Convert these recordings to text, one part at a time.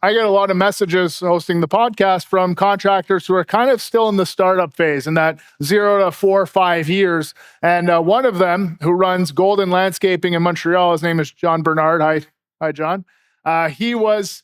I get a lot of messages hosting the podcast from contractors who are kind of still in the startup phase in that 0 to 4 or 5 years. And one of them who runs Golden Landscaping in Montreal, his name is John Bernard. Hi, John. He was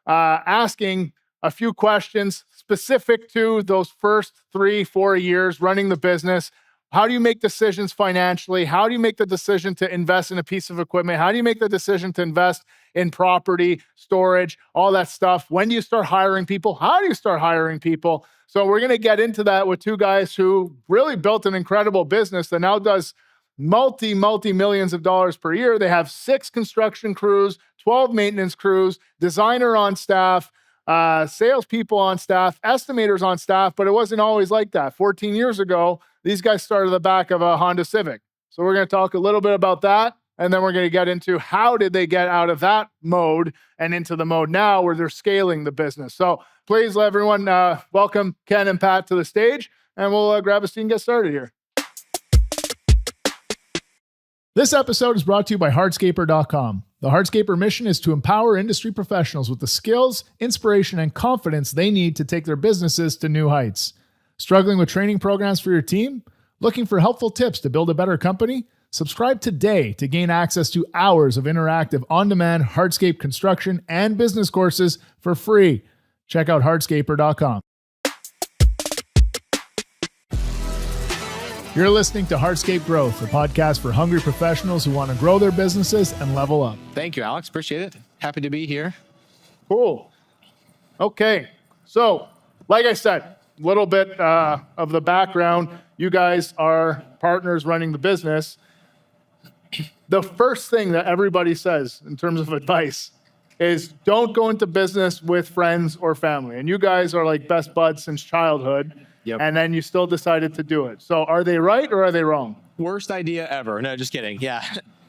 asking a few questions specific to those first 3-4 years running the business. How do you make decisions financially? How do you make the decision to invest in a piece of equipment? How do you make the decision to invest in property, storage, all that stuff? When do you start hiring people? How do you start hiring people? So we're going to get into that with two guys who really built an incredible business that now does multi millions of dollars per year. They have 6 construction crews, 12 maintenance crews, designer on staff, salespeople on staff, estimators on staff, but it wasn't always like that. 14 years ago, these guys started at the back of a Honda Civic. So we're going to talk a little bit about that, and then we're going to get into how did they get out of that mode and into the mode now where they're scaling the business. So please, everyone, welcome Ken and Pat to the stage, and we'll grab a seat and get started here. This episode is brought to you by Hardscaper.com. The Hardscaper mission is to empower industry professionals with the skills, inspiration, and confidence they need to take their businesses to new heights. Struggling with training programs for your team? Looking for helpful tips to build a better company? Subscribe today to gain access to hours of interactive on-demand hardscape construction and business courses for free. Check out hardscaper.com. You're listening to Hardscape Growth, a podcast for hungry professionals who want to grow their businesses and level up. Thank you, Alex. Appreciate it. Happy to be here. Cool. Okay. So, like I said, a little bit of the background. You guys are partners running the business. The first thing that everybody says in terms of advice is don't go into business with friends or family. And you guys are like best buds since childhood. Yep. And then you still decided to do it. So are they right or are they wrong? Worst idea ever. No, just kidding. Yeah.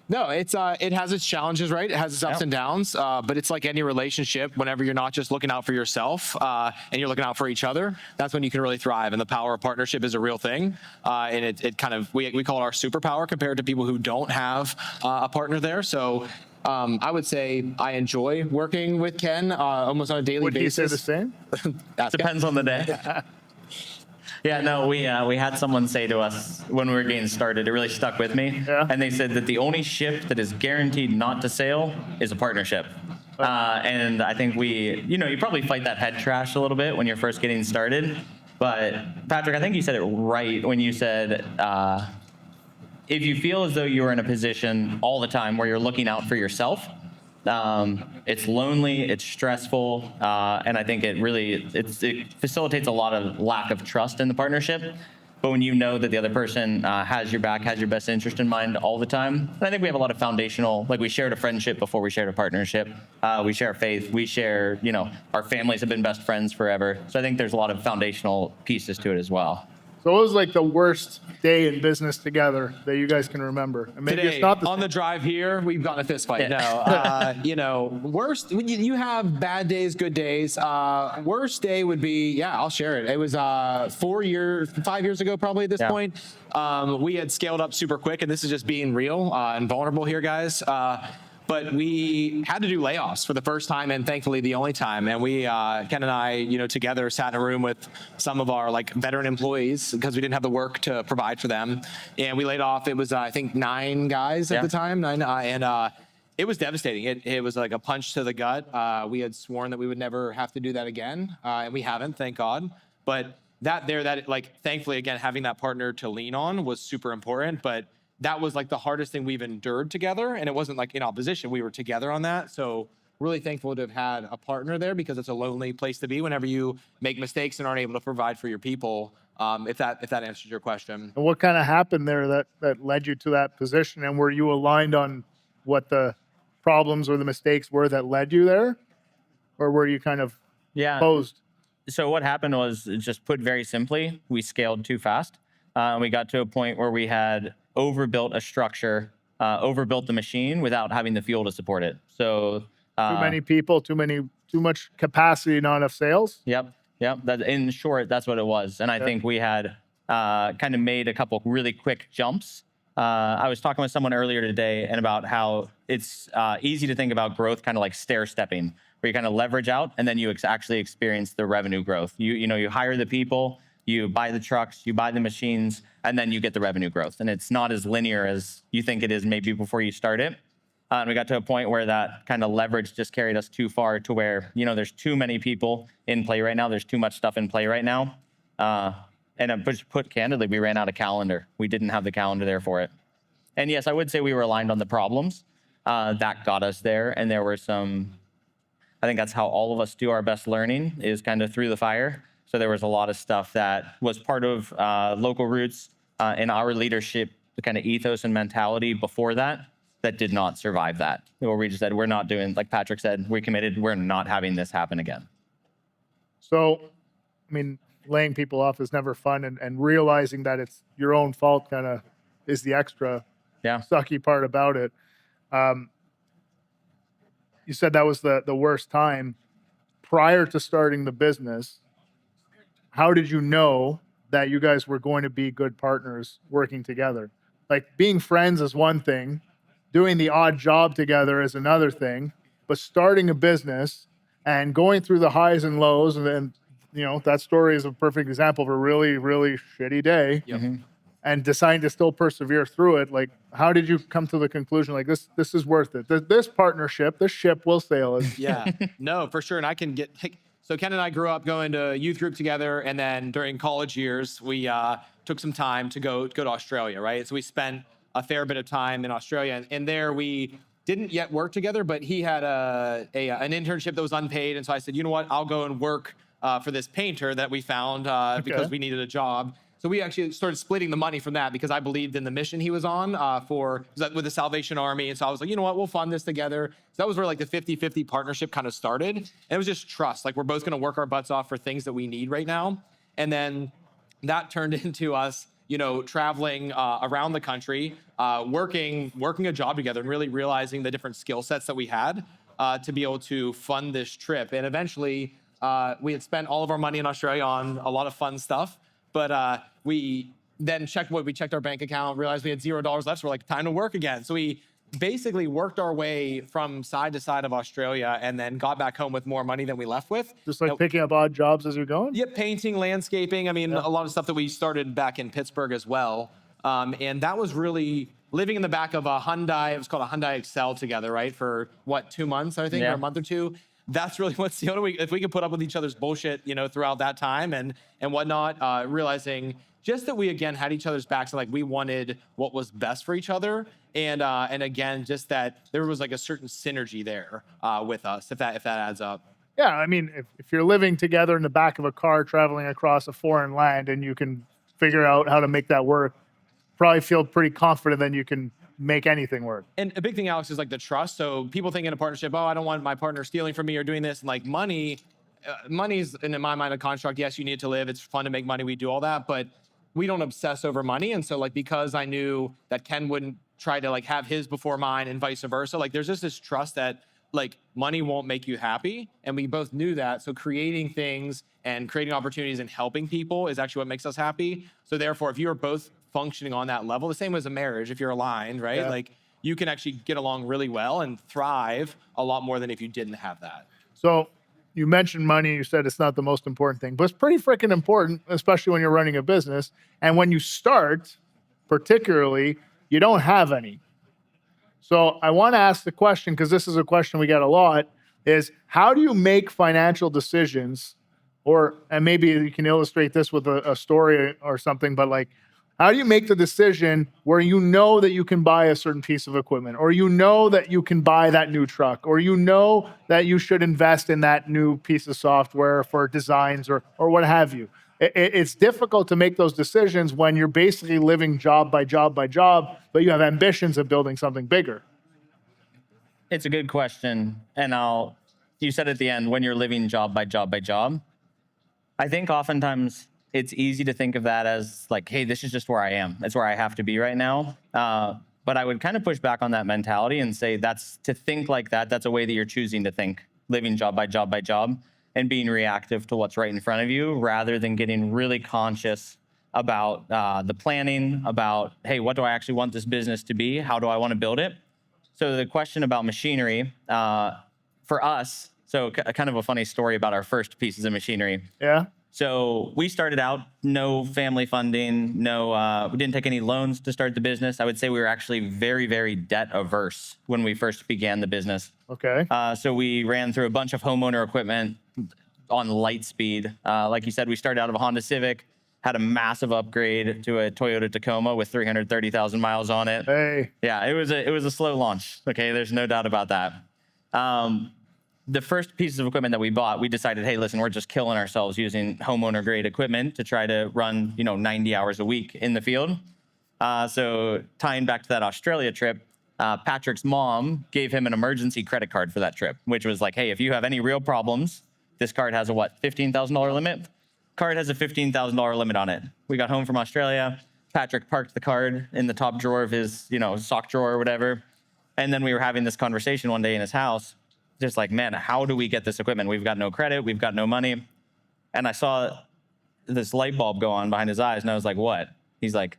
No, it has its challenges, right? It has its ups and downs, but it's like any relationship. Whenever you're not just looking out for yourself and you're looking out for each other, that's when you can really thrive. And the power of partnership is a real thing. And it kind of, we call it our superpower compared to people who don't have a partner there. So I would say I enjoy working with Ken almost on a daily basis. Would he say the same? Depends on the day. Yeah, no, we had someone say to us when we were getting started, it really stuck with me. Yeah. And they said that the only ship that is guaranteed not to sail is a partnership. And I think you probably fight that head trash a little bit when you're first getting started. But Patrick, I think you said it right when you said, if you feel as though you're in a position all the time where you're looking out for yourself, it's lonely, it's stressful, and I think it facilitates a lot of lack of trust in the partnership. But when you know that the other person has your back, has your best interest in mind all the time, and I think we have a lot of foundational, like we shared a friendship before we shared a partnership. We share faith, we share, our families have been best friends forever. So I think there's a lot of foundational pieces to it as well. So what was like the worst day in business together that you guys can remember? And maybe today, it's not on the drive here, we've got a fist fight. Yeah. No, worst, you have bad days, good days. Worst day would be, I'll share it. It was 5 years ago, probably at this point. We had scaled up super quick, and this is just being real and vulnerable here, guys. But we had to do layoffs for the first time and thankfully the only time. And we, Ken and I, together sat in a room with some of our veteran employees because we didn't have the work to provide for them. And we laid off, it was, I think 9 guys at the time. It was devastating. It was like a punch to the gut. We had sworn that we would never have to do that again. And we haven't, thank God. But thankfully, again, having that partner to lean on was super important. But that was the hardest thing we've endured together. And it wasn't in opposition. We were together on that. So really thankful to have had a partner there because it's a lonely place to be whenever you make mistakes and aren't able to provide for your people. If that answers your question. And what kind of happened there that led you to that position? And were you aligned on what the problems or the mistakes were that led you there? Or were you kind of opposed? So what happened was, just put very simply, we scaled too fast. We got to a point where we had overbuilt a structure, overbuilt the machine without having the fuel to support it. So too many people, too much capacity, not enough sales. Yep. That, in short, that's what it was. And I think we had kind of made a couple really quick jumps. I was talking with someone earlier today and about how it's easy to think about growth kind of like stair stepping, where you kind of leverage out, and then you actually experience the revenue growth. You hire the people, you buy the trucks, you buy the machines, and then you get the revenue growth. And it's not as linear as you think it is maybe before you start it. And we got to a point where that kind of leverage just carried us too far to where, there's too many people in play right now. There's too much stuff in play right now. And put candidly, we ran out of calendar. We didn't have the calendar there for it. And yes, I would say we were aligned on the problems. That got us there. And there were I think that's how all of us do our best learning, is kind of through the fire. So there was a lot of stuff that was part of local roots in our leadership, the kind of ethos and mentality before that did not survive that. Where we just said, we're not doing, like Patrick said, we committed, we're not having this happen again. So, laying people off is never fun, and realizing that it's your own fault kind of is the extra sucky part about it. You said that was the worst time. Prior to starting the business, how did you know that you guys were going to be good partners working together? Like, being friends is one thing, doing the odd job together is another thing, but starting a business and going through the highs and lows, and then, that story is a perfect example of a really, really shitty day. Yep. And deciding to still persevere through it. Like, how did you come to the conclusion, like, this is worth it? This partnership, this ship will sail. Yeah, no, for sure. And I can so Ken and I grew up going to youth group together. And then during college years, we took some time to go to Australia, right? So we spent a fair bit of time in Australia. And there we didn't yet work together, but he had an internship that was unpaid. And so I said, you know what, I'll go and work for this painter that we found because we needed a job. So we actually started splitting the money from that because I believed in the mission he was on with the Salvation Army. And so I was like, you know what, we'll fund this together. So that was where like the 50-50 partnership kind of started. And it was just trust. Like, we're both going to work our butts off for things that we need right now. And then that turned into us, traveling around the country, working a job together, and really realizing the different skill sets that we had to be able to fund this trip. And eventually we had spent all of our money in Australia on a lot of fun stuff. But we then checked our bank account, realized we had $0 left. So we're like, time to work again. So we basically worked our way from side to side of Australia and then got back home with more money than we left with. Just like picking up odd jobs as you're going? Yep, painting, landscaping. A lot of stuff that we started back in Pittsburgh as well. And that was really living in the back of a Hyundai. It was called a Hyundai Excel together, right? For 2 months, I think, or a month or two. That's really what's the only way, if we could put up with each other's bullshit, throughout that time and whatnot, realizing just that we, again, had each other's backs and like we wanted what was best for each other. And again, just that there was like a certain synergy there with us, if that adds up. Yeah. If you're living together in the back of a car, traveling across a foreign land, and you can figure out how to make that work, probably feel pretty confident that you can make anything work. And a big thing, Alex, is like the trust. So people think in a partnership, I don't want my partner stealing from me or doing this. And like money's in my mind a construct. Yes, you need to live. It's fun to make money. We do all that, but we don't obsess over money. And so like, because I knew that Ken wouldn't try to like have his before mine and vice versa, like there's just this trust that like money won't make you happy. And we both knew that. So creating things and creating opportunities and helping people is actually what makes us happy. So therefore, if you're both functioning on that level, the same as a marriage, if you're aligned, right? Yeah. Like you can actually get along really well and thrive a lot more than if you didn't have that. So you mentioned money. You said it's not the most important thing, but it's pretty freaking important, especially when you're running a business. And when you start, particularly, you don't have any. So I want to ask the question, because this is a question we get a lot, is how do you make financial decisions? And maybe you can illustrate this with a story or something, but like, how do you make the decision where you know that you can buy a certain piece of equipment, or you know that you can buy that new truck, or you know that you should invest in that new piece of software for designs or what have you? It's difficult to make those decisions when you're basically living job by job by job, but you have ambitions of building something bigger. It's a good question. And you said at the end, when you're living job by job by job, I think oftentimes it's easy to think of that as like, hey, this is just where I am. It's where I have to be right now. But I would kind of push back on that mentality and say to think like that, that's a way that you're choosing to think, living job by job by job and being reactive to what's right in front of you, rather than getting really conscious about the planning, about, hey, what do I actually want this business to be? How do I want to build it? So the question about machinery, for us, So kind of a funny story about our first pieces of machinery. Yeah. So we started out, no family funding, we didn't take any loans to start the business. I would say we were actually very, very debt averse when we first began the business. Okay. So we ran through a bunch of homeowner equipment on light speed. Like you said, we started out of a Honda Civic, had a massive upgrade to a Toyota Tacoma with 330,000 miles on it. Hey. Yeah, it was a slow launch. Okay, there's no doubt about that. The first pieces of equipment that we bought, we decided, hey, listen, we're just killing ourselves using homeowner grade equipment to try to run, 90 hours a week in the field. So tying back to that Australia trip, Patrick's mom gave him an emergency credit card for that trip, which was like, hey, if you have any real problems, this card has a $15,000 limit? Card has a $15,000 limit on it. We got home from Australia. Patrick parked the card in the top drawer of his, sock drawer or whatever. And then we were having this conversation one day in his house, just like, man, how do we get this equipment? We've got no credit. We've got no money. And I saw this light bulb go on behind his eyes. And I was like, what? He's like,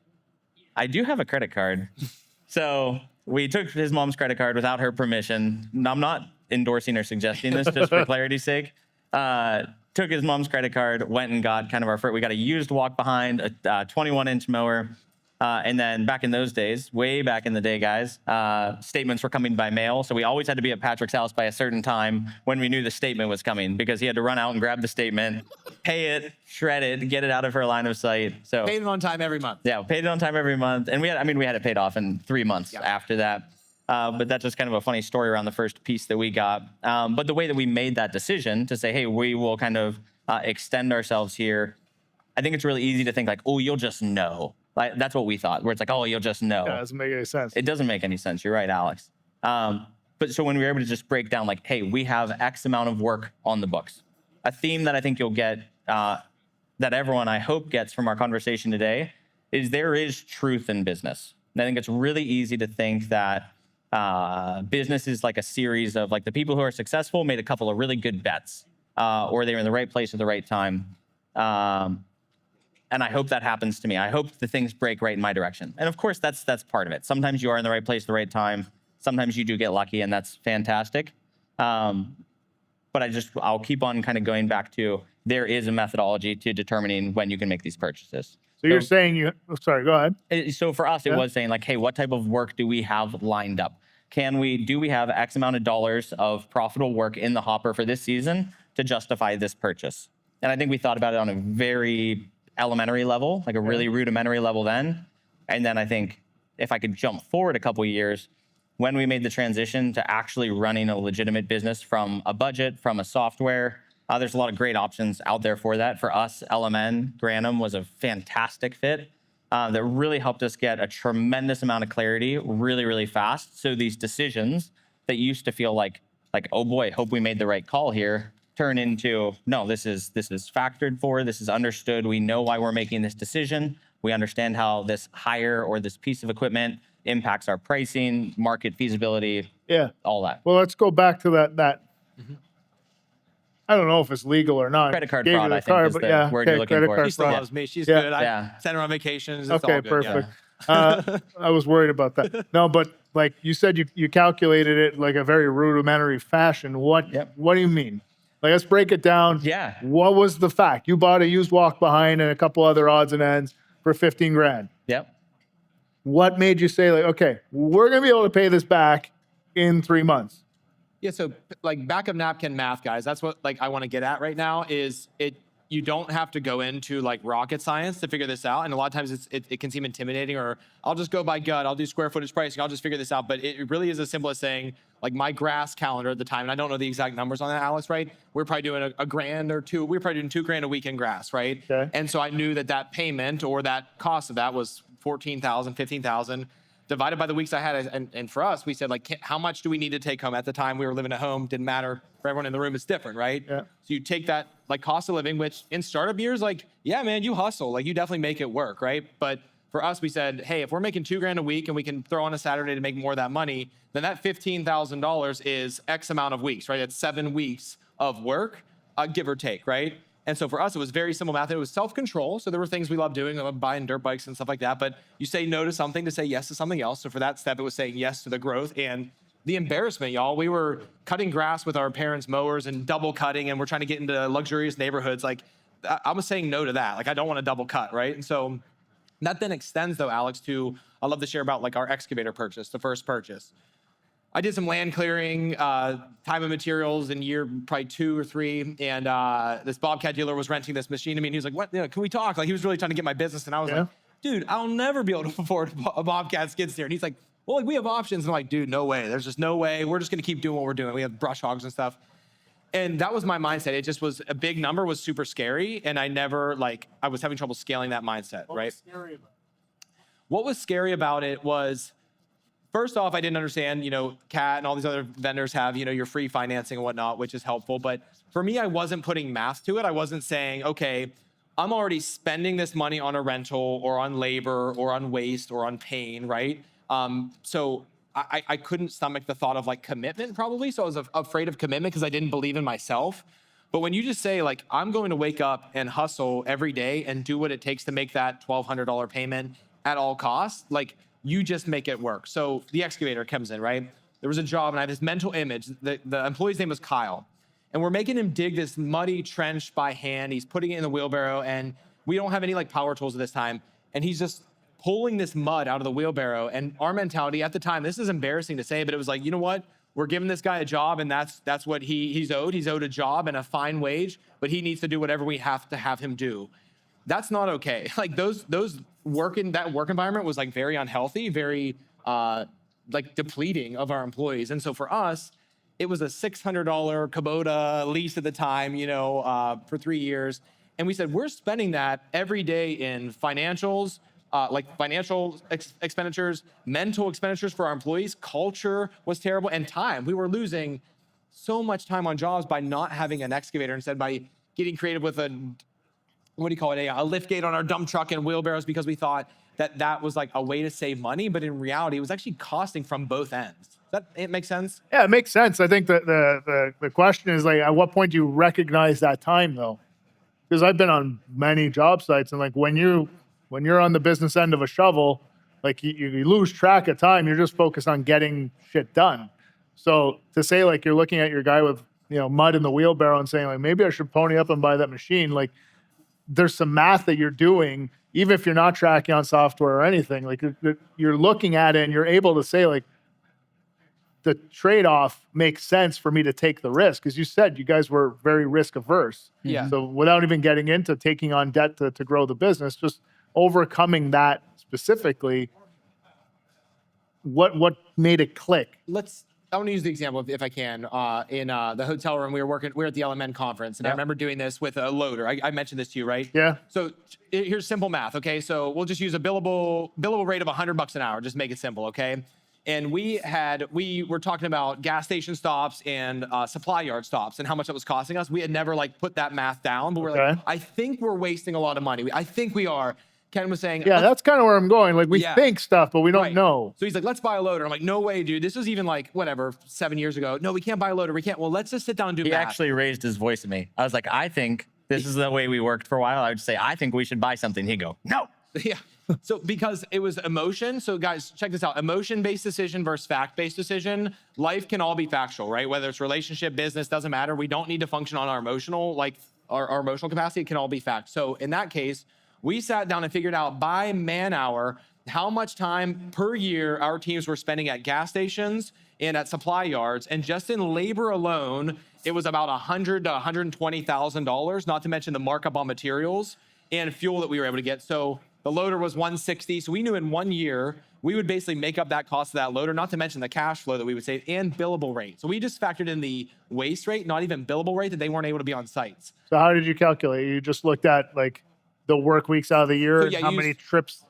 I do have a credit card. So we took his mom's credit card without her permission. I'm not endorsing or suggesting this, just for clarity's sake. Took his mom's credit card, went and got kind of our first, we got a used walk behind, a 21-inch mower. And then back in those days, way back in the day, guys, statements were coming by mail. So we always had to be at Patrick's house by a certain time when we knew the statement was coming, because he had to run out and grab the statement, pay it, shred it, get it out of her line of sight. So Paid it on time every month. yeah, paid it on time every month. And we had it paid off in 3 months after that. But that's just kind of a funny story around the first piece that we got. But the way that we made that decision to say, hey, we will kind of extend ourselves here, I think it's really easy to think like, oh, you'll just know. Like, that's what we thought, where it's like, oh, you'll just know. Yeah, doesn't make any sense. It doesn't make any sense. You're right, Alex. But so when we were able to just break down like, hey, we have X amount of work on the books, a theme that I think you'll get, that everyone I hope gets from our conversation today, is there is truth in business. And I think it's really easy to think that business is like a series of like the people who are successful made a couple of really good bets, or they were in the right place at the right time. And I hope that happens to me. I hope the things break right in my direction. And of course, that's part of it. Sometimes you are in the right place at the right time. Sometimes you do get lucky, and that's fantastic. But I'll keep on kind of going back to, there is a methodology to determining when you can make these purchases. So you're saying sorry, go ahead. So for us, it was saying like, hey, what type of work do we have lined up? Do we have X amount of dollars of profitable work in the hopper for this season to justify this purchase? And I think we thought about it on a very elementary level, like a really rudimentary level then. And then I think if I could jump forward a couple of years, when we made the transition to actually running a legitimate business from a budget, from a software, there's a lot of great options out there for that. For us, LMN, Granum was a fantastic fit that really helped us get a tremendous amount of clarity really, really fast. So these decisions that used to feel like, oh boy, hope we made the right call here, turn into, no, this is factored for, this is understood. We know why we're making this decision. We understand how this hire or this piece of equipment impacts our pricing, market feasibility, all that. Well, let's go back to that. I don't know if it's legal or not. Credit card fraud, I think, is the word you're looking for. She still loves me. She's good. I send her on vacations. It's all good. Perfect. I was worried about that. No, but like you said, you calculated it like a very rudimentary fashion. What do you mean? Like, let's break it down. Yeah. What was the fact? You bought a used walk behind and a couple other odds and ends for 15 grand. Yep. What made you say like, okay, we're going to be able to pay this back in 3 months? Yeah. So like backup napkin math, guys, that's what like I want to get at right now is you don't have to go into like rocket science to figure this out. And a lot of times it can seem intimidating, or I'll just go by gut. I'll do square footage pricing. I'll just figure this out. But it really is as simple as saying like my grass calendar at the time, and I don't know the exact numbers on that, Alex, right? We're probably doing a grand or two. We're probably doing $2,000 a week in grass, right? Okay. And so I knew that payment or that cost of that was $14,000, $15,000 divided by the weeks I had. And for us, we said like, how much do we need to take home? At the time we were living at home, didn't matter. For everyone in the room, it's different, right? Yeah. So you take that like cost of living, which in startup years, like, yeah, man, you hustle, like you definitely make it work, right? But for us, we said, hey, if we're making $2,000 a week and we can throw on a Saturday to make more of that money, then that $15,000 is X amount of weeks, right? It's 7 weeks of work, give or take, right? And so for us, it was very simple math. It was self-control. So there were things we loved doing, like buying dirt bikes and stuff like that. But you say no to something to say yes to something else. So for that step, it was saying yes to the growth and the embarrassment, y'all. We were cutting grass with our parents' mowers and double cutting, and we're trying to get into luxurious neighborhoods. Like, I was saying no to that. Like, I don't want to double cut, right? And so that then extends, though, Alex, to, I love to share about like our excavator purchase, the first purchase. I did some land clearing, time and materials in year probably 2 or 3, and this Bobcat dealer was renting this machine to me, and he was like, "What? Can we talk?" Like, he was really trying to get my business, and I was like, "Dude, I'll never be able to afford a Bobcat skid steer." And he's like, "Well, like, we have options." And I'm like, "Dude, no way. There's just no way. We're just gonna keep doing what we're doing. We have brush hogs and stuff." And that was my mindset. It just was a big number, was super scary, and I was having trouble scaling that mindset. Right? What was scary about it was, first off, I didn't understand, CAT and all these other vendors have, your free financing and whatnot, which is helpful. But for me, I wasn't putting math to it. I wasn't saying, okay, I'm already spending this money on a rental or on labor or on waste or on pain, right? So I couldn't stomach the thought of like commitment probably. So I was afraid of commitment because I didn't believe in myself. But when you just say like, I'm going to wake up and hustle every day and do what it takes to make that $1,200 payment at all costs, like, you just make it work. So the excavator comes in, right? There was a job, and I have this mental image. The employee's name was Kyle. And we're making him dig this muddy trench by hand. He's putting it in the wheelbarrow, and we don't have any like power tools at this time. And he's just pulling this mud out of the wheelbarrow. And our mentality at the time, this is embarrassing to say, but it was like, you know what? We're giving this guy a job, and that's what he's owed. He's owed a job and a fine wage, but he needs to do whatever we have to have him do. That's not okay. Like that work environment was like very unhealthy, very like depleting of our employees. And so for us, it was a $600 Kubota lease at the time, for 3 years. And we said, we're spending that every day in financials, like financial expenditures, mental expenditures for our employees. Culture was terrible, and time. We were losing so much time on jobs by not having an excavator, instead by getting creative with a lift gate on our dump truck and wheelbarrows, because we thought that was like a way to save money. But in reality, it was actually costing from both ends. It makes sense? Yeah, it makes sense. I think that the question is like, at what point do you recognize that time though? Because I've been on many job sites, and like when you're on the business end of a shovel, like you lose track of time. You're just focused on getting shit done. So to say like you're looking at your guy with mud in the wheelbarrow and saying like, maybe I should pony up and buy that machine, like, there's some math that you're doing, even if you're not tracking on software or anything. Like you're looking at it and you're able to say like, the trade-off makes sense for me to take the risk. Because you said you guys were very risk averse. Yeah. So without even getting into taking on debt to grow the business, just overcoming that specifically, what made it click? I want to use the example, if I can, in the hotel room. We were at the LMN conference, and I remember doing this with a loader. I mentioned this to you, right? Yeah. So here's simple math, okay? So we'll just use a billable rate of $100 an hour, just make it simple, okay? And we were talking about gas station stops and supply yard stops and how much it was costing us. We had never like put that math down, but we're like, I think we're wasting a lot of money. I think we are. Ken was saying, yeah, that's kind of where I'm going. Like we think stuff, but we don't know. So he's like, let's buy a loader. I'm like, no way, dude. This was even like, 7 years ago. No, we can't buy a loader. We can't. Well, let's just sit down and do math. He actually raised his voice at me. I was like, I think this is the way we worked for a while. I would say, I think we should buy something. He'd go, no. Yeah. So because it was emotion. So guys, check this out. Emotion-based decision versus fact-based decision. Life can all be factual, right? Whether it's relationship, business, doesn't matter. We don't need to function on our emotional, our emotional capacity. It can all be fact. So in that case, we sat down and figured out by man hour how much time per year our teams were spending at gas stations and at supply yards. And just in labor alone, it was about $100,000 to $120,000, not to mention the markup on materials and fuel that we were able to get. So the loader was $160,000. So we knew in 1 year, we would basically make up that cost of that loader, not to mention the cash flow that we would save and billable rate. So we just factored in the waste rate, not even billable rate, that they weren't able to be on sites. So how did you calculate? You just looked at like the work weeks out of the year, how many trips?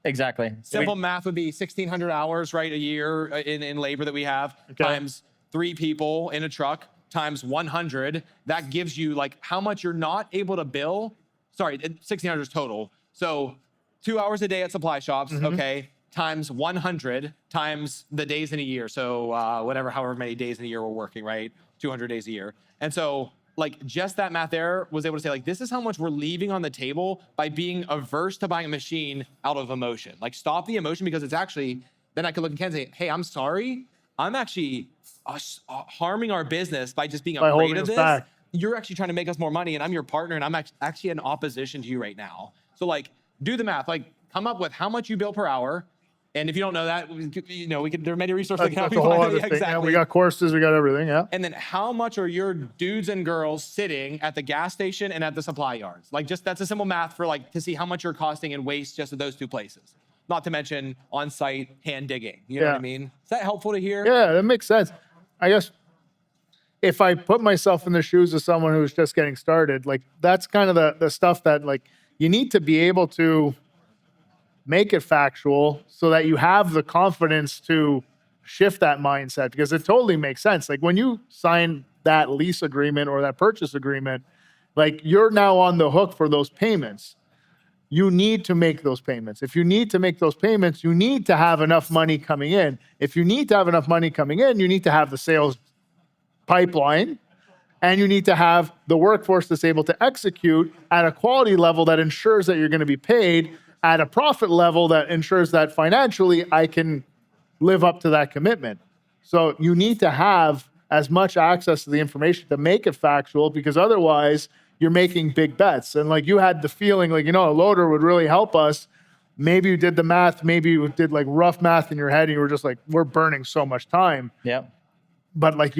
Exactly. Simple math would be 1,600 hours, right, a year in labor that we have, times 3 people in a truck, times 100. That gives you like how much you're not able to bill. Sorry, 1,600 is total. So 2 hours a day at supply shops, okay, times 100 times the days in a year. So however many days in a year we're working, right? 200 days a year. And so like just that math there was able to say like, this is how much we're leaving on the table by being averse to buying a machine out of emotion. Like stop the emotion, because it's actually, then I could look at Ken and say, hey, I'm sorry, I'm actually harming our business by just being By afraid holding of us this. back. You're actually trying to make us more money, and I'm your partner, and I'm actually in opposition to you right now. So like, do the math. Like, come up with how much you bill per hour. And if you don't know that, there are many resources that can help That's you a whole find other it. thing. Yeah, Exactly. we got courses, we got everything. Yeah. And then how much are your dudes and girls sitting at the gas station and at the supply yards? Like, just that's a simple math for like to see how much you're costing in waste just at those two places. Not to mention on-site hand digging. You know what I mean? Is that helpful to hear? Yeah, that makes sense. I guess if I put myself in the shoes of someone who's just getting started, like that's kind of the stuff that like you need to be able to make it factual so that you have the confidence to shift that mindset, because it totally makes sense. Like when you sign that lease agreement or that purchase agreement, like you're now on the hook for those payments. You need to make those payments. If you need to make those payments, you need to have enough money coming in. If you need to have enough money coming in, you need to have the sales pipeline, and you need to have the workforce that's able to execute at a quality level that ensures that you're going to be paid at a profit level that ensures that financially I can live up to that commitment. So you need to have as much access to the information to make it factual, because otherwise you're making big bets. And like you had the feeling like, a loader would really help us. Maybe you did the math, maybe you did like rough math in your head and you were just like, we're burning so much time. Yep. But like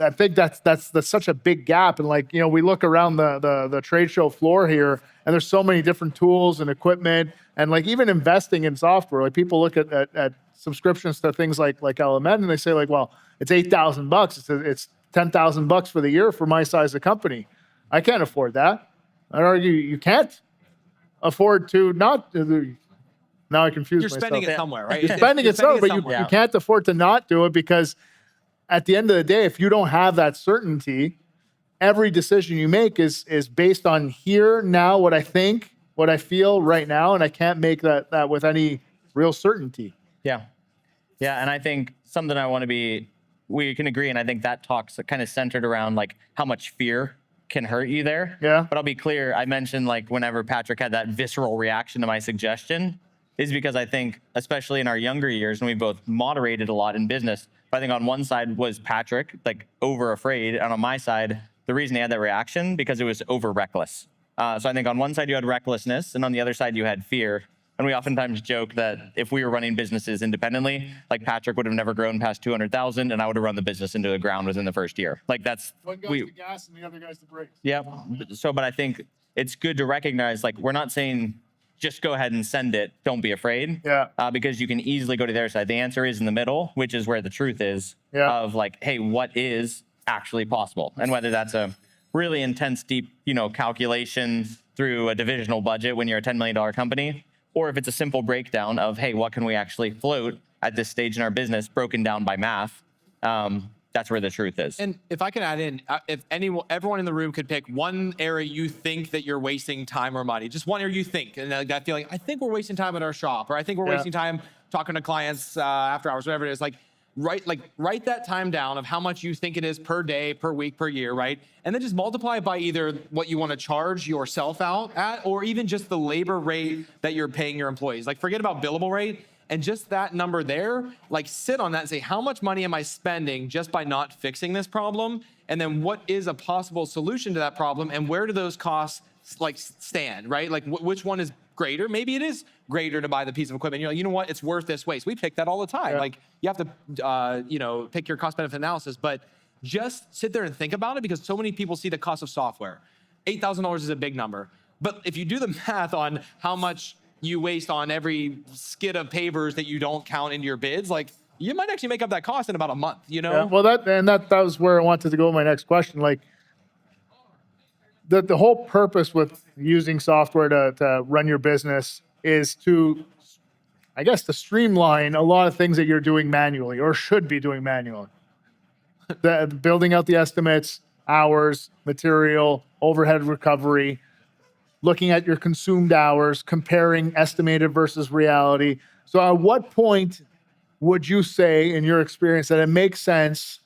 I think that's such a big gap. And like, we look around the trade show floor here and there's so many different tools and equipment, and like even investing in software, like people look at subscriptions to things like Element and they say like, well, it's $8,000. It's $10,000 for the year for my size of company. I can't afford that. I'd argue you can't afford to not. Now I confuse You're myself. spending it somewhere, right? You're spending it somewhere, but you can't afford to not do it, because at the end of the day, if you don't have that certainty, every decision you make is based on here, now, what I think, what I feel right now, and I can't make that with any real certainty. Yeah. Yeah, and I think something we can agree, and I think that talk's kind of centered around like how much fear can hurt you there. Yeah. But I'll be clear, I mentioned like whenever Patrick had that visceral reaction to my suggestion is because I think, especially in our younger years, when we both moderated a lot in business, but I think on one side was Patrick, like over afraid, and on my side, the reason he had that reaction, because it was over reckless. So I think on one side you had recklessness, and on the other side you had fear. And we oftentimes joke that if we were running businesses independently, like Patrick would have never grown past 200,000, and I would have run the business into the ground within the first year. Like that's one guy's the gas and the other guy's the brakes. Yeah. So, but I think it's good to recognize, like, we're not saying just go ahead and send it. Don't be afraid. Yeah. Because you can easily go to their side. The answer is in the middle, which is where the truth is. Yeah. Of like, hey, what is actually possible, and whether that's a really intense, deep, calculation through a divisional budget when you're a $10 million company. Or if it's a simple breakdown of, hey, what can we actually float at this stage in our business, broken down by math? That's where the truth is. And if I can add in, if everyone in the room could pick one area you think that you're wasting time or money, just one area you think, and that feeling, I think we're wasting time at our shop, or I think we're wasting time talking to clients after hours, whatever it is. Like write that time down of how much you think it is per day, per week, per year, right? And then just multiply it by either what you want to charge yourself out at, or even just the labor rate that you're paying your employees. Like forget about billable rate, and just that number there, like sit on that and say, how much money am I spending just by not fixing this problem? And then what is a possible solution to that problem, and where do those costs like stand, right? Like which one is greater? Maybe it is greater to buy the piece of equipment. You're like, you know what? It's worth this waste. We pick that all the time. Yeah. Like you have to, pick your cost benefit analysis, but just sit there and think about it, because so many people see the cost of software. $8,000 is a big number. But if you do the math on how much you waste on every skid of pavers that you don't count into your bids, like you might actually make up that cost in about a month, Yeah, well, that was where I wanted to go with my next question. Like the whole purpose with using software to run your business is to, I guess, to streamline a lot of things that you're doing manually or should be doing manually. Building out the estimates, hours, material, overhead recovery, looking at your consumed hours, comparing estimated versus reality. So at what point would you say, in your experience, that it makes sense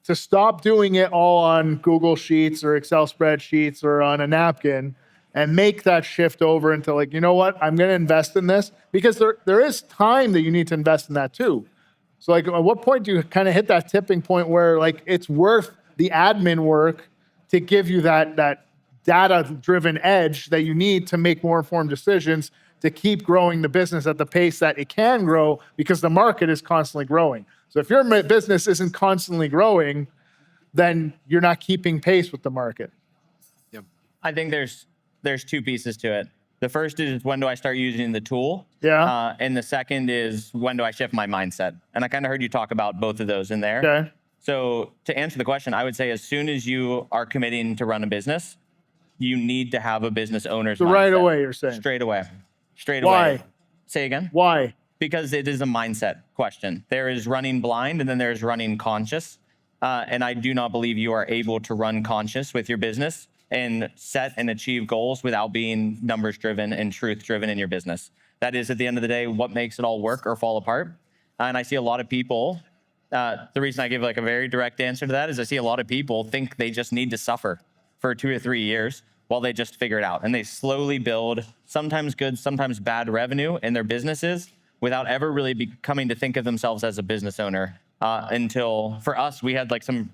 to stop doing it all on Google Sheets or Excel spreadsheets or on a napkin and make that shift over into like, you know what, I'm going to invest in this? Because there is time that you need to invest in that too. So like, at what point do you kind of hit that tipping point where like it's worth the admin work to give you that data-driven edge that you need to make more informed decisions to keep growing the business at the pace that it can grow because the market is constantly growing. So if your business isn't constantly growing, then you're not keeping pace with the market. I think there's two pieces to it. The first is, when do I start using the tool? Yeah. And the second is, when do I shift my mindset? And I kind of heard you talk about both of those in there. Okay. So to answer the question, I would say as soon as you are committing to run a business, you need to have a business owner's mindset. Right away, you're saying? Straight away. Why? Say again? Why? Because it is a mindset question. There is running blind and then there's running conscious. And I do not believe you are able to run conscious with your business and set and achieve goals without being numbers driven and truth driven in your business. That is, at the end of the day, what makes it all work or fall apart. And I see a lot of people, the reason I give like a very direct answer to that is I see a lot of people think they just need to suffer for 2 or 3 years while they just figure it out. And they slowly build sometimes good, sometimes bad revenue in their businesses without ever really coming to think of themselves as a business owner. Until, for us, we had like some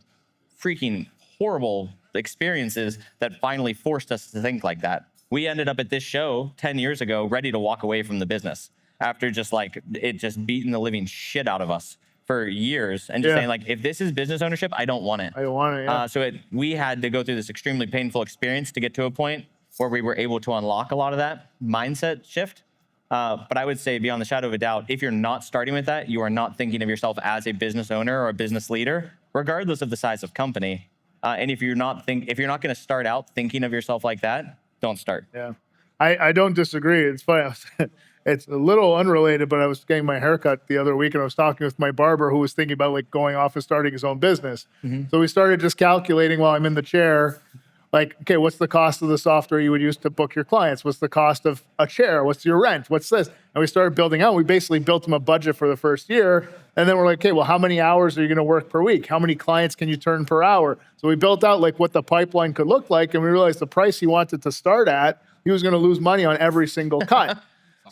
freaking horrible experiences that finally forced us to think like that. We ended up at this show 10 years ago ready to walk away from the business after just like it just beating the living shit out of us for years and just saying like, if this is business ownership, I don't want it. I don't want it. Yeah. So we had to go through this extremely painful experience to get to a point where we were able to unlock a lot of that mindset shift. But I would say, beyond the shadow of a doubt, if you're not starting with that, you are not thinking of yourself as a business owner or a business leader, regardless of the size of company. And if you're not going to start out thinking of yourself like that, don't start. Yeah, I don't disagree. It's funny. It's a little unrelated, but I was getting my haircut the other week and I was talking with my barber who was thinking about like going off and starting his own business. Mm-hmm. So we started just calculating while I'm in the chair, like, okay, what's the cost of the software you would use to book your clients? What's the cost of a chair? What's your rent? What's this? And we started building out. We basically built him a budget for the first year. And then we're like, okay, well, how many hours are you going to work per week? How many clients can you turn per hour? So we built out like what the pipeline could look like. And we realized the price he wanted to start at, he was going to lose money on every single cut.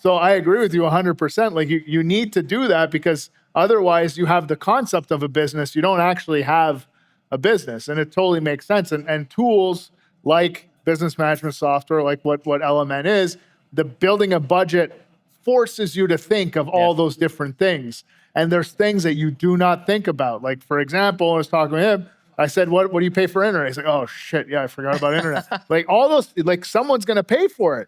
So I agree with you 100%. Like you need to do that because otherwise you have the concept of a business. You don't actually have a business, and it totally makes sense. And tools like business management software, like what LMN is, the building a budget forces you to think of all those different things. And there's things that you do not think about. Like, for example, I was talking with him. I said, what do you pay for internet? He's like, oh shit, yeah, I forgot about internet. Like all those, like someone's going to pay for it.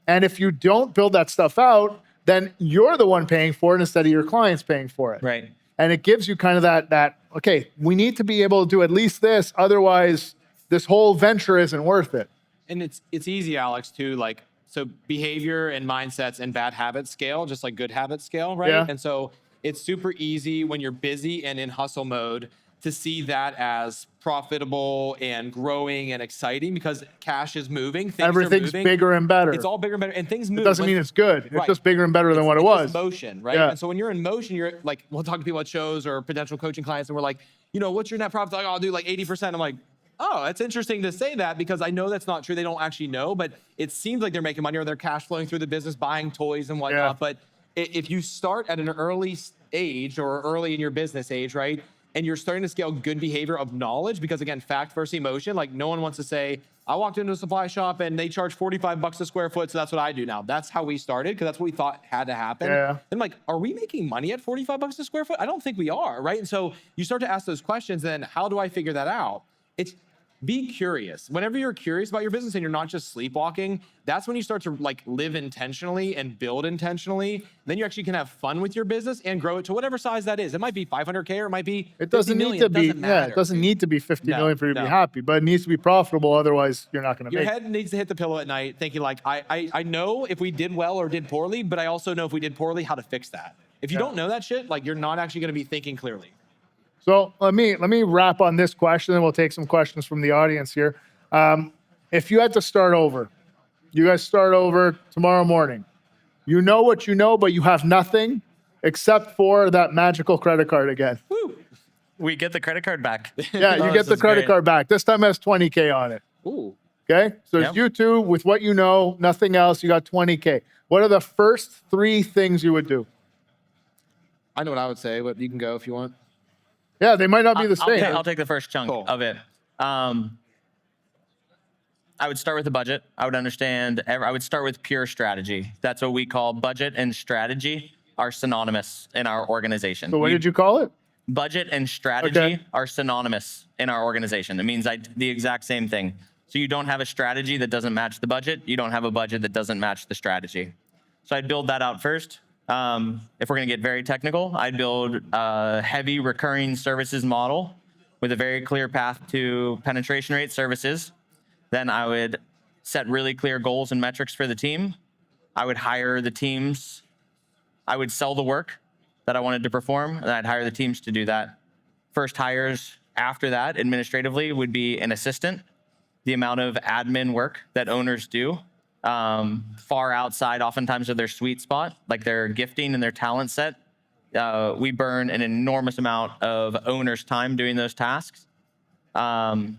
And if you don't build that stuff out, then you're the one paying for it instead of your clients paying for it. Right. And it gives you kind of that, okay, we need to be able to do at least this. Otherwise, this whole venture isn't worth it. And it's easy, Alex, too. Like, so behavior and mindsets and bad habits scale, just like good habits scale, right? Yeah. And so it's super easy when you're busy and in hustle mode to see that as profitable and growing and exciting because cash is moving. Things Everything's are moving. Bigger and better. It's all bigger and better. And things move. It doesn't mean it's good. It's just bigger and better than what it was. It's motion, right? Yeah. And so when you're in motion, you're like, we'll talk to people at shows or potential coaching clients and we're like, what's your net profit? Like, I'll do like 80%. I'm like, oh, that's interesting to say that because I know that's not true. They don't actually know, but it seems like they're making money or they're cash flowing through the business, buying toys and whatnot. Yeah. But if you start at an early age or early in your business age, right? And you're starting to scale good behavior of knowledge because again, fact versus emotion, like no one wants to say, I walked into a supply shop and they charge $45 a square foot. So that's what I do now. That's how we started because that's what we thought had to happen. Yeah. And like, are we making money at $45 a square foot? I don't think we are, right? And so you start to ask those questions, then how do I figure that out? It's be curious. Whenever you're curious about your business and you're not just sleepwalking, that's when you start to like live intentionally and build intentionally. Then you actually can have fun with your business and grow it to whatever size that is. It might be 500K or it might be it doesn't 50 need million. to be. It doesn't matter. It doesn't need to be 50 million for you to be No. happy, but it needs to be profitable. Otherwise, you're not going to Your make it. head needs to hit the pillow at night thinking like, I know if we did well or did poorly, but I also know if we did poorly, how to fix that. If you don't know that shit, like you're not actually going to be thinking clearly. So let me wrap on this question, and we'll take some questions from the audience here. If you had to start over, you guys start over tomorrow morning. You know what you know, but you have nothing except for that magical credit card again. Woo. We get the credit card back. Yeah, you get the credit card back. This time it has 20K on it. Ooh. Okay? So it's you two with what you know, nothing else. You got 20K. What are the first 3 things you would do? I know what I would say, but you can go if you want. Yeah, they might not be the same. I'll take the first chunk of it. I would start with the budget. I would start with pure strategy. That's what we call budget and strategy are synonymous in our organization. So what did you call it? Budget and strategy are synonymous in our organization. It means the exact same thing. So you don't have a strategy that doesn't match the budget. You don't have a budget that doesn't match the strategy. So I'd build that out first. If we're going to get very technical, I'd build a heavy recurring services model with a very clear path to penetration rate services. Then I would set really clear goals and metrics for the team. I would hire the teams. I would sell the work that I wanted to perform, and I'd hire the teams to do that. First hires after that, administratively, would be an assistant. The amount of admin work that owners do, far outside oftentimes of their sweet spot, like their gifting and their talent set. We burn an enormous amount of owners' time doing those tasks. Those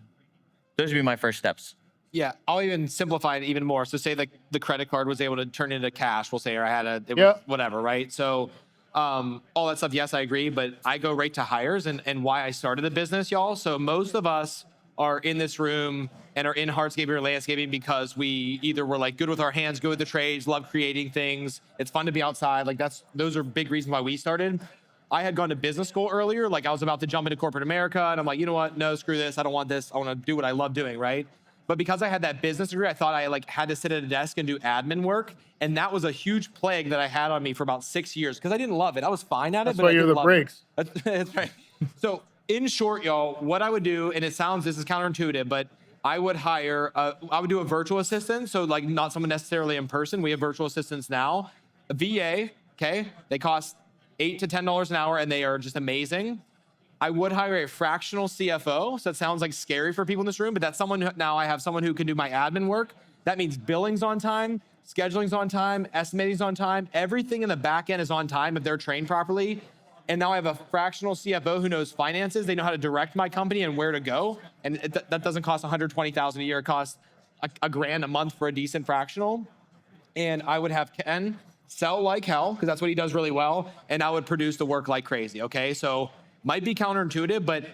would be my first steps. Yeah, I'll even simplify it even more. So say the credit card was able to turn into cash, we'll say, or I had was whatever, right? So all that stuff, yes, I agree, but I go right to hires and why I started the business, y'all. So most of us are in this room and are in hardscaping or landscaping because we either were like good with our hands, good with the trades, love creating things. It's fun to be outside. Like those are big reasons why we started. I had gone to business school earlier. Like I was about to jump into corporate America and I'm like, you know what? No, screw this. I don't want this. I want to do what I love doing, right? But because I had that business degree, I thought I had to sit at a desk and do admin work. And that was a huge plague that I had on me for about 6 years because I didn't love it. I was fine at it, but I didn't love it. That's right. So in short, y'all, what I would do, and this is counterintuitive, but I would I would do a virtual assistant. So like not someone necessarily in person. We have virtual assistants now. A VA, okay? They cost $8 to $10 an hour and they are just amazing. I would hire a fractional CFO. So that sounds like scary for people in this room, but that's now I have someone who can do my admin work. That means billing's on time, scheduling's on time, estimating's on time. Everything in the back end is on time if they're trained properly. And now I have a fractional CFO who knows finances. They know how to direct my company and where to go. And that doesn't cost $120,000 a year. It costs $1,000 a month for a decent fractional. And I would have Ken sell like hell because that's what he does really well. And I would produce the work like crazy. Okay, so might be counterintuitive, but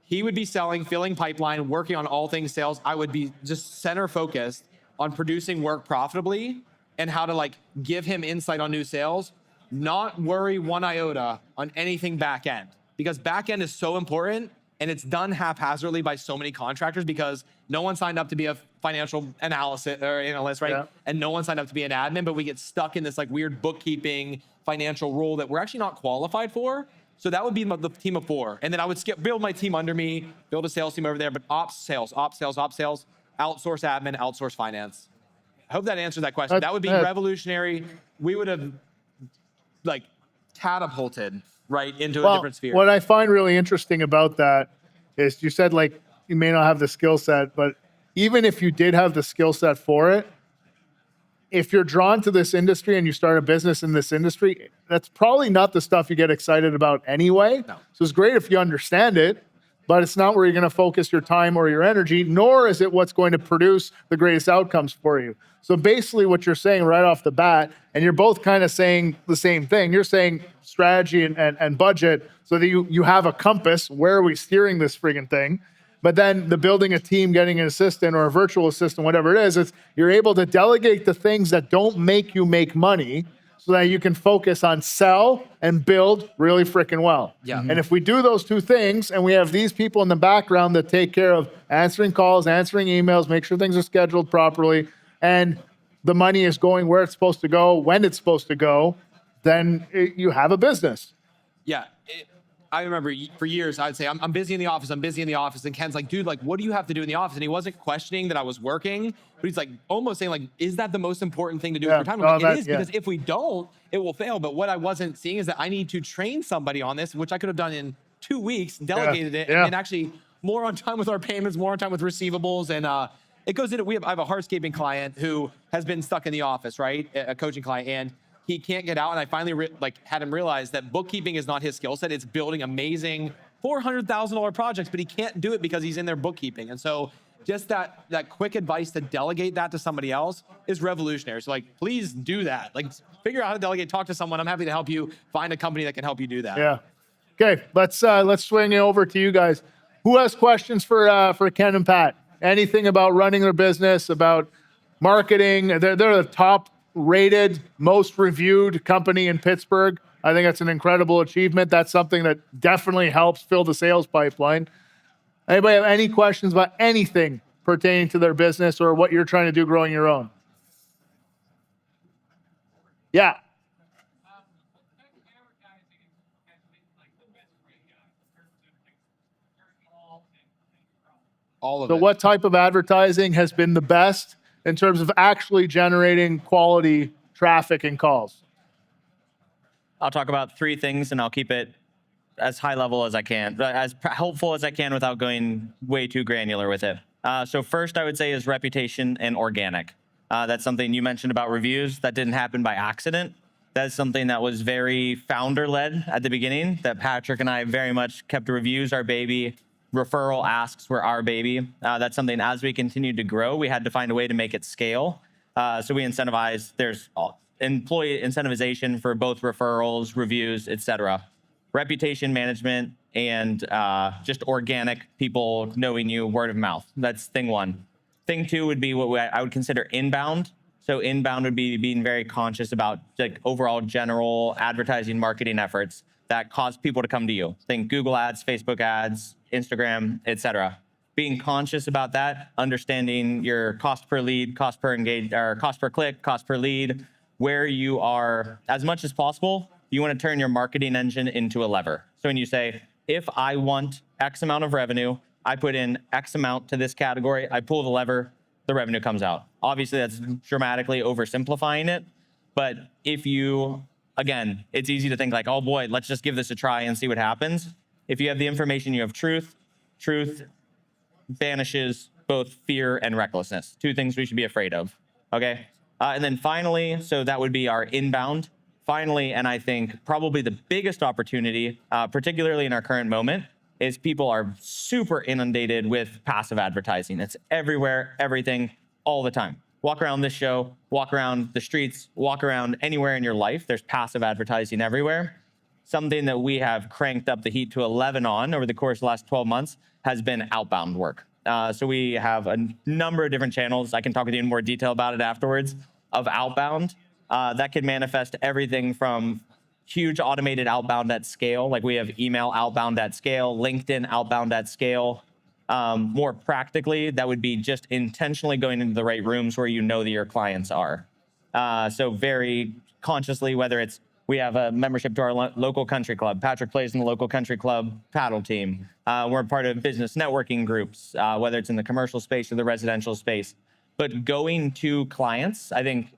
he would be selling, filling pipeline, working on all things sales. I would be just center focused on producing work profitably and how to give him insight on new sales. Not worry one iota on anything back end because back end is so important and it's done haphazardly by so many contractors because no one signed up to be a financial analyst, right? Yeah. And no one signed up to be an admin, but we get stuck in this weird bookkeeping financial role that we're actually not qualified for. So that would be the team of 4. And then I would build my team under me, build a sales team over there, but ops, sales, outsource admin, outsource finance. I hope that answers that question. That would be revolutionary. We would have catapulted right into a different sphere. What I find really interesting about that is you said you may not have the skill set, but even if you did have the skill set for it, if you're drawn to this industry and you start a business in this industry, that's probably not the stuff you get excited about anyway. No. So it's great if you understand it, but it's not where you're going to focus your time or your energy, nor is it what's going to produce the greatest outcomes for you. So basically what you're saying right off the bat, and you're both kind of saying the same thing, you're saying strategy and budget so that you have a compass. Where are we steering this friggin' thing? But then the building a team, getting an assistant or a virtual assistant, whatever it is, you're able to delegate the things that don't make you make money so that you can focus on sell and build really freaking well. Yeah. And if we do those two things and we have these people in the background that take care of answering calls, answering emails, make sure things are scheduled properly, and the money is going where it's supposed to go, when it's supposed to go, then you have a business. Yeah. I remember for years, I'd say, I'm busy in the office. And Ken's like, dude, what do you have to do in the office? And he wasn't questioning that I was working, but he's almost saying is that the most important thing to do with your time? I'm it is, because if we don't, it will fail. But what I wasn't seeing is that I need to train somebody on this, which I could have done in 2 weeks, delegated it, and actually more on time with our payments, more on time with receivables. And it goes into, I have a hardscaping client who has been stuck in the office, right? A coaching client. And he can't get out, and I finally had him realize that bookkeeping is not his skill set. It's building amazing $400,000 projects, but he can't do it because he's in there bookkeeping. And so just that quick advice to delegate that to somebody else is revolutionary. So like, please do that. Like, figure out how to delegate, talk to someone. I'm happy to help you find a company that can help you do that. Yeah. Okay. Let's swing it over to you guys. Who has questions for Ken and Pat? Anything about running their business, about marketing? They're the top rated, most reviewed company in Pittsburgh. I think that's an incredible achievement. That's something that definitely helps fill the sales pipeline. Anybody have any questions about anything pertaining to their business or what you're trying to do growing your own? Yeah. All of So it. what type of advertising has been the best in terms of actually generating quality traffic and calls? I'll talk about three things, and I'll keep it as high level as I can, as helpful as I can without going way too granular with it. So first, I would say is reputation and organic. That's something you mentioned about reviews. That didn't happen by accident. That's something that was very founder-led at the beginning, that Patrick and I very much kept reviews our baby. Referral asks were our baby. That's something as we continued to grow, we had to find a way to make it scale. So we incentivize, there's employee incentivization for both referrals, reviews, et cetera. Reputation management and just organic people knowing you, word of mouth. That's thing one. Thing two would be what I would consider inbound. So inbound would be being very conscious about like overall general advertising marketing efforts that cause people to come to you. Think Google ads, Facebook ads, Instagram, et cetera. Being conscious about that, understanding your cost per lead, cost per engage, or cost per click, cost per lead, where you are, as much as possible, you want to turn your marketing engine into a lever. So when you say, if I want X amount of revenue, I put in X amount to this category, I pull the lever, the revenue comes out. Obviously, that's dramatically oversimplifying it. But if you, again, it's easy to think like, oh boy, let's just give this a try and see what happens. If you have the information, you have truth. Truth banishes both fear and recklessness, two things we should be afraid of, okay? And then finally, so that would be our inbound. Finally, and I think probably the biggest opportunity, particularly in our current moment, is people are super inundated with passive advertising. It's everywhere, everything, all the time. Walk around this show, walk around the streets, walk around anywhere in your life, there's passive advertising everywhere. Something that we have cranked up the heat to 11 on over the course of the last 12 months has been outbound work. So we have a number of different channels. I can talk with you in more detail about it afterwards, of outbound. That can manifest everything from huge automated outbound at scale, like we have email outbound at scale, LinkedIn outbound at scale. More practically, that would be just intentionally going into the right rooms where you know that your clients are. So very consciously, whether it's we have a membership to our local country club. Patrick plays in the local country club paddle team. We're part of business networking groups, whether it's in the commercial space or the residential space. But going to clients, I think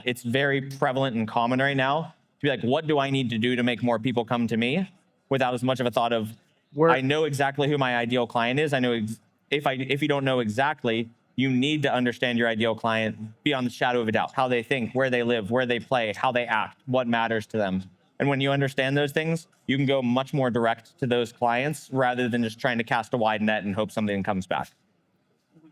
it's very prevalent and common right now to be like, what do I need to do to make more people come to me, without as much of a thought of, I know exactly who my ideal client is. I know if you don't know exactly, you need to understand your ideal client beyond the shadow of a doubt, how they think, where they live, where they play, how they act, what matters to them. And when you understand those things, you can go much more direct to those clients rather than just trying to cast a wide net and hope something comes back.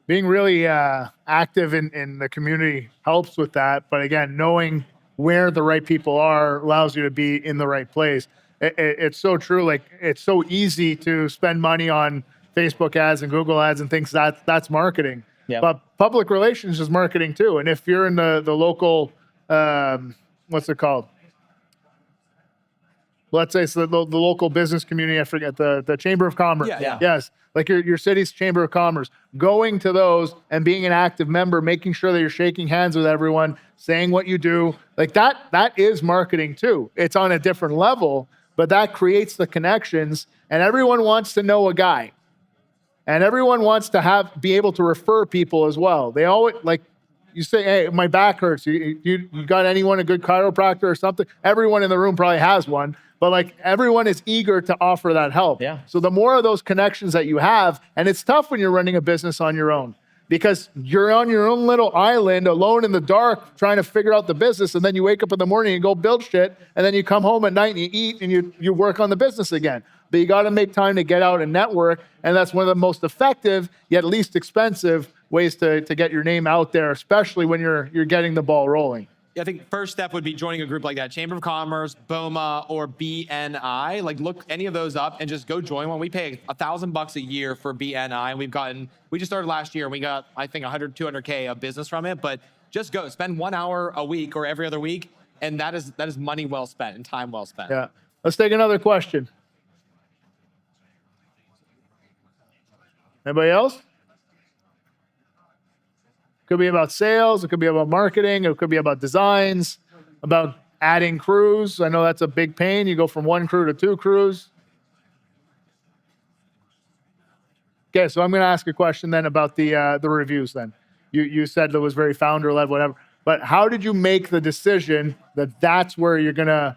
Being really active in the community helps with that. But again, knowing where the right people are allows you to be in the right place. It's so true. Like, it's so easy to spend money on Facebook ads and Google ads and things. That's marketing. Yep. But public relations is marketing too. And if you're in the local, what's it called? Let's say it's the local business community. I forget the Chamber of Commerce. Yeah. Yes. Like your city's Chamber of Commerce, going to those and being an active member, making sure that you're shaking hands with everyone, saying what you do, like that is marketing too. It's on a different level, but that creates the connections, and everyone wants to know a guy. And everyone wants to be able to refer people as well. They always, like, you say, hey, my back hurts. You got anyone, a good chiropractor or something? Everyone in the room probably has one, but like everyone is eager to offer that help. Yeah. So the more of those connections that you have, and it's tough when you're running a business on your own. because you're on your own little island alone in the dark trying to figure out the business. And then you wake up in the morning and go build shit. And then you come home at night and you eat and you work on the business again. But you got to make time to get out and network. And that's one of the most effective, yet least expensive ways to get your name out there, especially when you're getting the ball rolling. I think first step would be joining a group like that, Chamber of Commerce, BOMA, or BNI. Like, look any of those up and just go join one. We pay $1,000 a year for BNI. We just started last year. And we got, I think, 100, 200K of business from it. But just go spend 1 hour a week or every other week, and that is money well spent and time well spent. Yeah. Let's take another question. Anybody else? Could be about sales. It could be about marketing. It could be about designs, about adding crews. I know that's a big pain. You go from 1 crew to 2 crews. Okay, so I'm going to ask a question then about the reviews then. You said it was very founder-led, whatever. But how did you make the decision that that's where you're going to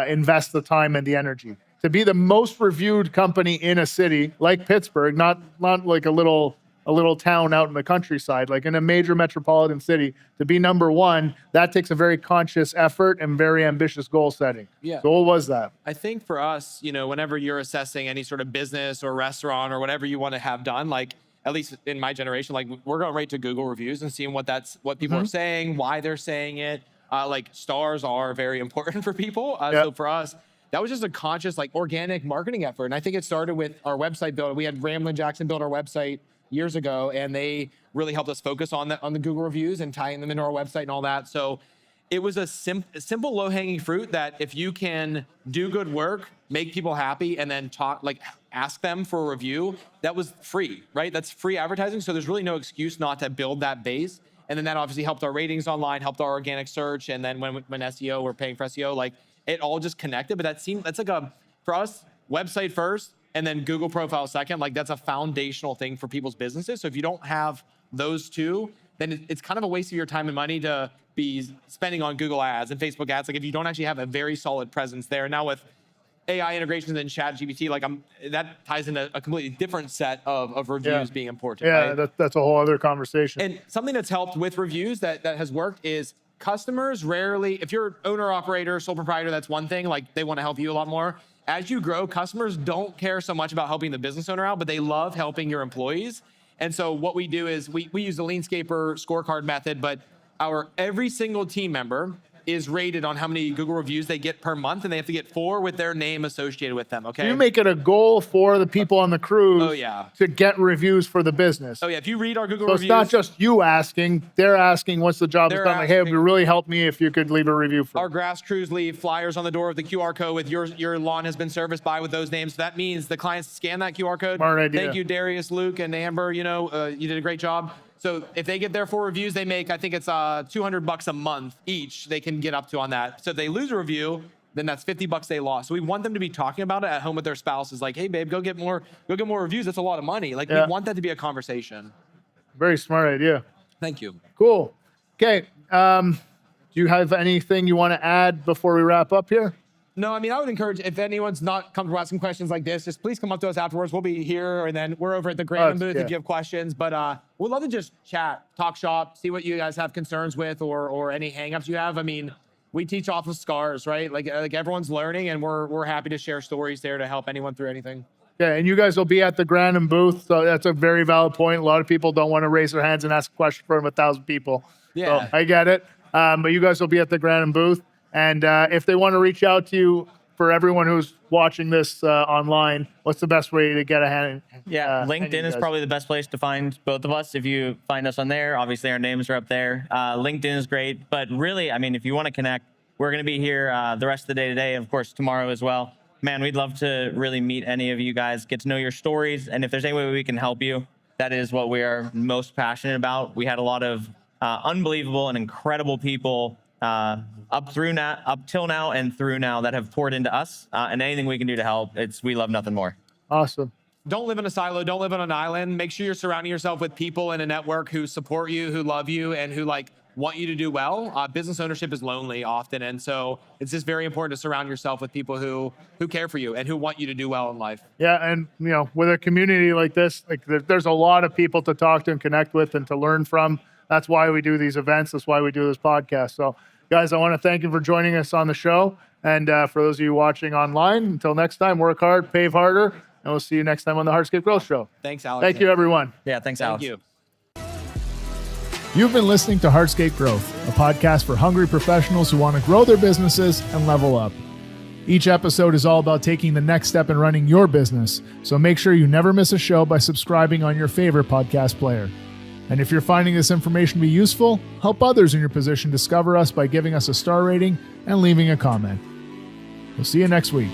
invest the time and the energy? To be the most reviewed company in a city like Pittsburgh, not like a little town out in the countryside, like in a major metropolitan city, to be number 1, that takes a very conscious effort and very ambitious goal setting. Yeah. So what was that? I think for us, whenever you're assessing any sort of business or restaurant or whatever you want to have done, like at least in my generation, like we're going right to Google reviews and seeing what people are saying, why they're saying it. Like stars are very important for people. So for us, that was just a conscious, like organic marketing effort. And I think it started with our website build. We had Ramlin Jackson build our website years ago, and they really helped us focus on the Google reviews and tying them into our website and all that. So it was a simple low-hanging fruit that if you can do good work, make people happy, and then ask them for a review, that was free, right? That's free advertising. So there's really no excuse not to build that base. And then that obviously helped our ratings online, helped our organic search. And then when SEO, we're paying for SEO, like it all just connected. But that's like for us, website first, and then Google profile second. Like that's a foundational thing for people's businesses. So if you don't have those two, then it's kind of a waste of your time and money to be spending on Google ads and Facebook ads. Like if you don't actually have a very solid presence there. Now with AI integrations and ChatGPT, that ties into a completely different set of reviews being important. Yeah, right? that's a whole other conversation. And something that's helped with reviews that has worked is customers rarely, if you're owner, operator, sole proprietor, that's one thing, like they want to help you a lot more. As you grow, customers don't care so much about helping the business owner out, but they love helping your employees. And so what we do is we use the Leanscaper scorecard method, but every single team member is rated on how many Google reviews they get per month, and they have to get 4 with their name associated with them, okay? You make it a goal for the people on the cruise to get reviews for the business. Oh, yeah. If you read our Google so reviews... it's not just you asking. They're asking once the job is done. Like, hey, it would really help me if you could leave a review for Our grass crews leave flyers on the door with the QR code with your lawn has been serviced by with those names. So that means the clients scan that QR code. Smart idea. Thank you, Darius, Luke, and Amber. You did a great job. So if they get their 4 reviews, they make, I think it's $200 a month each they can get up to on that. So if they lose a review, then that's $50 they lost. So we want them to be talking about it at home with their spouses. Like, hey, babe, go get more reviews. That's a lot of money. Like, we want that to be a conversation. Very smart idea. Thank you. Cool. Okay. Do you have anything you want to add before we wrap up here? No, I mean, I would encourage, if anyone's not comfortable asking questions like this, just please come up to us afterwards. We'll be here, and then we're over at the Graham booth if you have questions. But we'd love to just chat, talk shop, see what you guys have concerns with or any hangups you have. I mean, we teach off of scars, right? Like everyone's learning, and we're happy to share stories there to help anyone through anything. Yeah, and you guys will be at the Graham booth, so that's a very valid point. A lot of people don't want to raise their hands and ask a question from 1,000 people. Yeah. So I get it. But you guys will be at the Graham booth. And if they want to reach out to you, for everyone who's watching this online, what's the best way to get a hand? LinkedIn is probably the best place to find both of us. If you find us on there, obviously our names are up there. LinkedIn is great. But really, I mean, if you want to connect, we're going to be here the rest of the day today, and of course tomorrow as well. Man, we'd love to really meet any of you guys, get to know your stories. And if there's any way we can help you, that is what we are most passionate about. We had a lot of unbelievable and incredible people up till now and through now that have poured into us, and anything we can do to help, we love nothing more. Awesome. Don't live in a silo. Don't live on an island. Make sure you're surrounding yourself with people in a network who support you, who love you, and who want you to do well. Business ownership is lonely often, and so it's just very important to surround yourself with people who care for you and who want you to do well in life. Yeah, and with a community like this, like there's a lot of people to talk to and connect with and to learn from. That's why we do these events. That's why we do this podcast. So, guys, I want to thank you for joining us on the show. And for those of you watching online, until next time, work hard, pave harder, and we'll see you next time on the Hardscaper Growth Show. Thanks, Alex. Thank you, everyone. Yeah, thanks, Alex. Thank you. You've been listening to Hardscape Growth, a podcast for hungry professionals who want to grow their businesses and level up. Each episode is all about taking the next step in running your business, so make sure you never miss a show by subscribing on your favorite podcast player. And if you're finding this information to be useful, help others in your position discover us by giving us a star rating and leaving a comment. We'll see you next week.